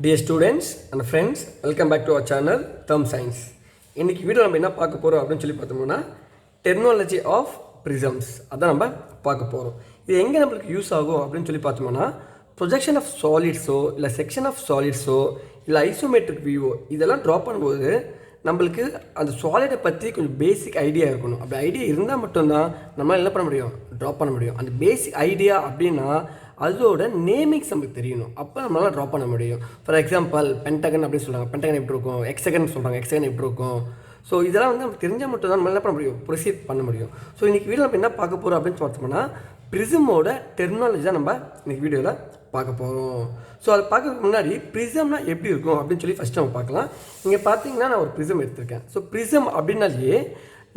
Dear students and friends, welcome back to our channel Term Science. இன்னைக்கு video நம்ம என்ன பார்க்க போறோம் அப்படினு சொல்லி பார்த்தோம்னா Terminology of Prisms அத நம்ம பார்க்க போறோம். இது எங்க நமக்கு யூஸ் ஆகும் அப்படினு சொல்லி பார்த்தோம்னா projection of solids இல்ல section of solids இல்ல isometric view இதெல்லாம் டிரா பண்ணும்போது நமக்கு அந்த சாலிடை பற்றி கொஞ்சம் பேசிக் ஐடியா இருக்கணும். அப்படி ஐடியா இருந்தால் மட்டும்தான் நம்மளால் என்ன பண்ண முடியும், ட்ரா பண்ண முடியும். அந்த பேசிக் ஐடியா அப்படின்னா அதோட நேமிங்ஸ் நமக்கு தெரியணும், அப்போ நம்மளால் ட்ரா பண்ண முடியும். ஃபார் எக்ஸாம்பிள் பென்டகன் அப்படின்னு சொல்கிறாங்க, பென்டகன் எப்படி இருக்கும், ஹெக்ஸகன் சொல்கிறாங்க, ஹெக்ஸகன் எப்படி இருக்கும். ஸோ இதெல்லாம் வந்து நமக்கு தெரிஞ்சால் மட்டும் தான் நம்ம என்ன பண்ண முடியும், ப்ரொசீட் பண்ண முடியும். ஸோ இன்றைக்கி வீடியோ நம்ம என்ன பார்க்க போகிறோம் அப்படின்னு பார்த்தோம்னா ப்ரிசமோட டெர்மினாலஜி தான் நம்ம இன்றைக்கி வீடியோவில் பார்க்க போகிறோம். ஸோ அதை பார்க்கறதுக்கு முன்னாடி ப்ரிசம்னா எப்படி இருக்கும் அப்படின்னு சொல்லி ஃபஸ்ட்டு நம்ம பார்க்கலாம். இங்கே பார்த்தீங்கன்னா நான் ஒரு ப்ரிசம் எடுத்திருக்கேன். ஸோ ப்ரிசம் அப்படின்னாலே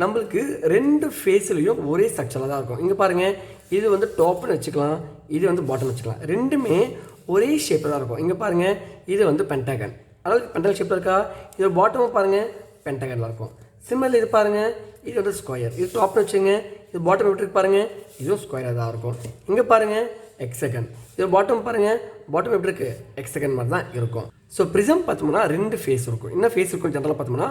நம்மளுக்கு ரெண்டு ஃபேஸ்லேயும் ஒரே ஸ்ட்ரக்சராக தான் இருக்கும். இங்கே பாருங்கள், இது வந்து டாப்னு வச்சுக்கலாம், இது வந்து பாட்டம் வச்சுக்கலாம். ரெண்டுமே ஒரே ஷேப்பில் தான் இருக்கும். இங்கே பாருங்கள், இது வந்து பென்டகன், அதாவது பென்டகன் ஷேப்பில் இருக்கா. இது பாட்டமும் பாருங்கள் பென்டகனில் இருக்கும். சிம்பிள் இது பாருங்கள், இது வந்து ஸ்கொயர், இது டாப்னு வச்சுங்க. இது பாட்டம் விட்டுருக்கு பாருங்கள், இதுவும் ஸ்கொயராக தான் இருக்கும். இங்கே பாருங்கள் ஹெக்ஸகன், இது பாட்டம் பாருங்கள், பாட்டம் எப்படி இருக்குது, ஹெக்ஸகன் மாதிரி தான் இருக்கும். ஸோ ப்ரிசம் பார்த்தோம்னா ரெண்டு ஃபேஸ் இருக்கும். என்ன ஃபேஸ் இருக்கும் ஜென்ரலாக பார்த்தோம்னா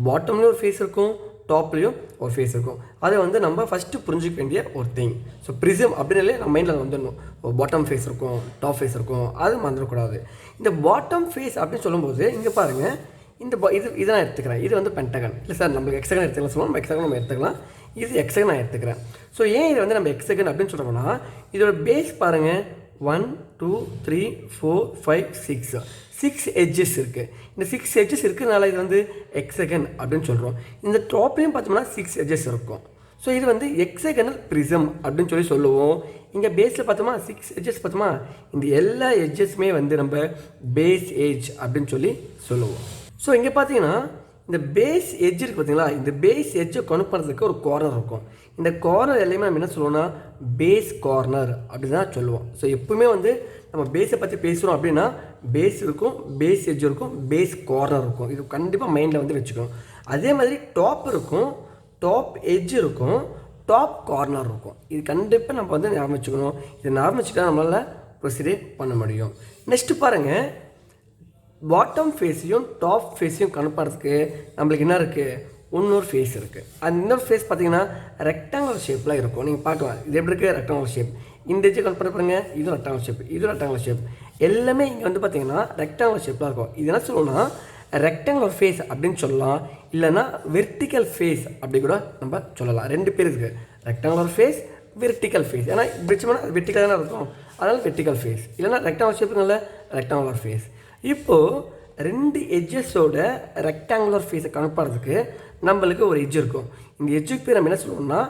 பாட்டம்லேயும் ஒரு ஃபேஸ் இருக்கும், டாப்லேயும் ஒரு ஃபேஸ் இருக்கும். அதை வந்து நம்ம ஃபஸ்ட்டு புரிஞ்சிக்க வேண்டிய ஒரு திங். ஸோ ப்ரிசம் அப்படின்னாலே நம்ம மைண்டில் வந்துடணும், பாட்டம் ஃபேஸ் இருக்கும், டாப் ஃபேஸ் இருக்கும், அது மறந்துடக்கூடாது. இந்த பாட்டம் ஃபேஸ் அப்படின்னு சொல்லும்போது இங்கே பாருங்கள், இந்த இது நான் எடுத்துக்கிறேன், இது வந்து பென்டகன். இல்லை சார் நம்மளுக்கு ஹெக்ஸகன் எடுத்துக்கலாம் சொல்லுவோம், நம்ம ஹெக்ஸகன் நம்ம எடுத்துக்கலாம். இது ஹெக்ஸகன் நான் எடுத்துக்கிறேன். ஸோ ஏன் இதை வந்து நம்ம ஹெக்ஸகன் அப்படின்னு சொல்கிறோம்னா இதோட பேஸ் பாருங்கள், 1 2 3 4 5 6 எட்ஜஸ் இருக்குது. இந்த 6 எட்ஜஸ் இருக்கிறதுனால இது வந்து ஹெக்ஸகன் அப்படின்னு சொல்கிறோம். இந்த டாப்லேயும் பார்த்தோம்னா 6 எட்ஜஸ் இருக்கும். ஸோ இது வந்து ஹெக்ஸகனல் ப்ரிசம் அப்படின்னு சொல்லி சொல்லுவோம். இங்கே பேஸில் பார்த்தோமா 6 எட்ஜஸ் பார்த்தோமா, இந்த எல்லா எட்ஜஸுமே வந்து நம்ம பேஸ் எட்ஜ் அப்படின்னு சொல்லி சொல்லுவோம். ஸோ இங்கே பார்த்தீங்கன்னா இந்த பேஸ் எட்ஜ் இருக்குது பார்த்தீங்களா, இந்த பேஸ் எட்ஜை கனெக்ட் பண்ணுறதுக்கு ஒரு கார்னர் இருக்கும். இந்த கார்னர் எல்லாமே நம்ம என்ன சொல்லுவோம்னா பேஸ் கார்னர் அப்படி தான் சொல்லுவோம். ஸோ எப்பவுமே வந்து நம்ம பேஸை பற்றி பேசுகிறோம் அப்படின்னா பேஸ் இருக்கும், பேஸ் எட்ஜ் இருக்கும், பேஸ் கார்னர் இருக்கும். இது கண்டிப்பாக மைண்டில் வந்து வச்சுக்கணும். அதே மாதிரி டாப் இருக்கும், டாப் எட்ஜ் இருக்கும், டாப் கார்னர் இருக்கும். இது கண்டிப்பாக நம்ம வந்து ஞாபகம் வச்சுக்கணும். இதை ஞாபகம் வச்சுட்டா நம்மளால் ப்ரொசீடே பண்ண முடியும். நெக்ஸ்ட்டு பாருங்கள், பாட்டம் ஃபேஸையும் டாப் ஃபேஸையும் கனெக்ட் பண்ணுறதுக்கு நம்மளுக்கு என்ன இருக்குது, இன்னொரு ஃபேஸ் இருக்குது. அந்த இன்னொரு ஃபேஸ் பார்த்தீங்கன்னா ரெக்டாங்குலர் ஷேப்பில் இருக்கும். நீங்கள் பார்க்கலாம், இது எப்படி இருக்குது, ரெக்டாங்குலர் ஷேப். இந்த எஜ்ஜை கனெக்ட் பண்ணி பாருங்கள், இதுவும் ரெக்டாங்குலர் ஷேப், இதுவும் ரெக்டாங்குலர் ஷேப். எல்லாமே இங்கே வந்து பார்த்தீங்கன்னா ரெக்டாங்குலர் ஷேப்பில் இருக்கும். இது என்ன சொல்லணும்னா ரெக்டாங்குலர் ஃபேஸ் அப்படின்னு சொல்லலாம், இல்லைன்னா வெர்டிக்கல் ஃபேஸ் அப்படி கூட நம்ம சொல்லலாம். ரெண்டு பேர் இருக்குது, ரெக்டாங்குலர் ஃபேஸ், வெர்டிக்கல் ஃபேஸ். ஏன்னா பிடிச்சோம்னா வெர்டிக்கல் தானே இருக்கும், அதனால் வெர்டிக்கல் ஃபேஸ், இல்லைன்னா ரெக்டாங்குலர் ஷேப்புனால ரெக்டாங்குலர் ஃபேஸ். இப்போது ரெண்டு எட்ஜஸோட ரெக்டாங்குலர் ஃபேஸை கனெக்ட் பண்ணுறதுக்கு நம்மளுக்கு ஒரு எட்ஜ் இருக்கும். இந்த எட்ஜுக்கு பேர் நம்ம என்ன சொல்லுவோம்னா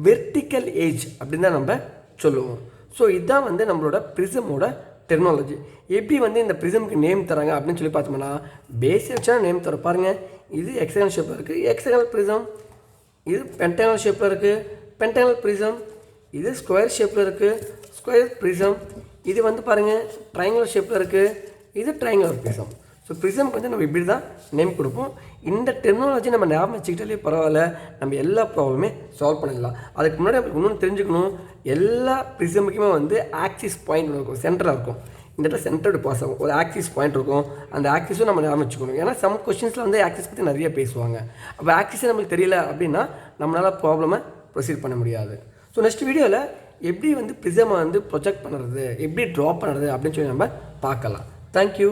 வெர்டிக்கல் எட்ஜ் அப்படின்னு தான் நம்ம சொல்லுவோம். ஸோ இதுதான் வந்து நம்மளோட ப்ரிசமோட டெர்மினாலஜி. எப்படி வந்து இந்த ப்ரிசமுக்கு நேம் தராங்க அப்படின்னு சொல்லி பார்த்தோம்னா பேஸ் வச்சா நேம் தர பாருங்கள். இது ஹெக்ஸகனல் ஷேப்பில் இருக்குது, ஹெக்ஸகனல் ப்ரிசம். இது பென்டகனல் ஷேப்பில் இருக்குது, பென்டகனல் ப்ரிசம். இது ஸ்கொயர் ஷேப்பில் இருக்குது, ஸ்கொயர் ப்ரிசம். இது வந்து பாருங்கள் ட்ரையாங்குலர் ஷேப்பில் இருக்குது, இது ட்ரையாங்குலர் ப்ரிசம். ஸோ ப்ரிசம்க்கு வந்து நம்ம இப்படி தான் நேம் கொடுப்போம். இந்த டெர்மினாலஜி நம்ம ஞாபகம் வச்சுக்கிட்டாலே பரவாயில்ல, நம்ம எல்லா ப்ராப்ளமே சால்வ் பண்ணிடலாம். அதுக்கு முன்னாடி நம்ம இன்னொன்று தெரிஞ்சுக்கணும், எல்லா ப்ரிசமுக்குமே வந்து ஆக்சிஸ் பாயிண்ட் இருக்கும், சென்டராக இருக்கும். இந்த இடத்துல சென்டர்டு பாஸ் ஆகும், ஒரு ஆக்சிஸ் பாயிண்ட் இருக்கும். அந்த ஆக்சிஸும் நம்ம ஞாபகம் வச்சுக்கணும். ஏன்னா சம் கொஸ்டின்ஸில் வந்து ஆக்சிஸ் பற்றி நிறைய பேசுவாங்க. அப்போ ஆக்சிஸே நம்மளுக்கு தெரியல அப்படின்னா நம்மளால் ப்ராப்ளமை ப்ரொசீட் பண்ண முடியாது. ஸோ நெக்ஸ்ட் வீடியோவில் எப்படி வந்து ப்ரிசமை வந்து ப்ரொஜெக்ட் பண்ணுறது, எப்படி ட்ரா பண்ணுறது அப்படின்னு சொல்லி நம்ம பார்க்கலாம். தேங்க்யூ.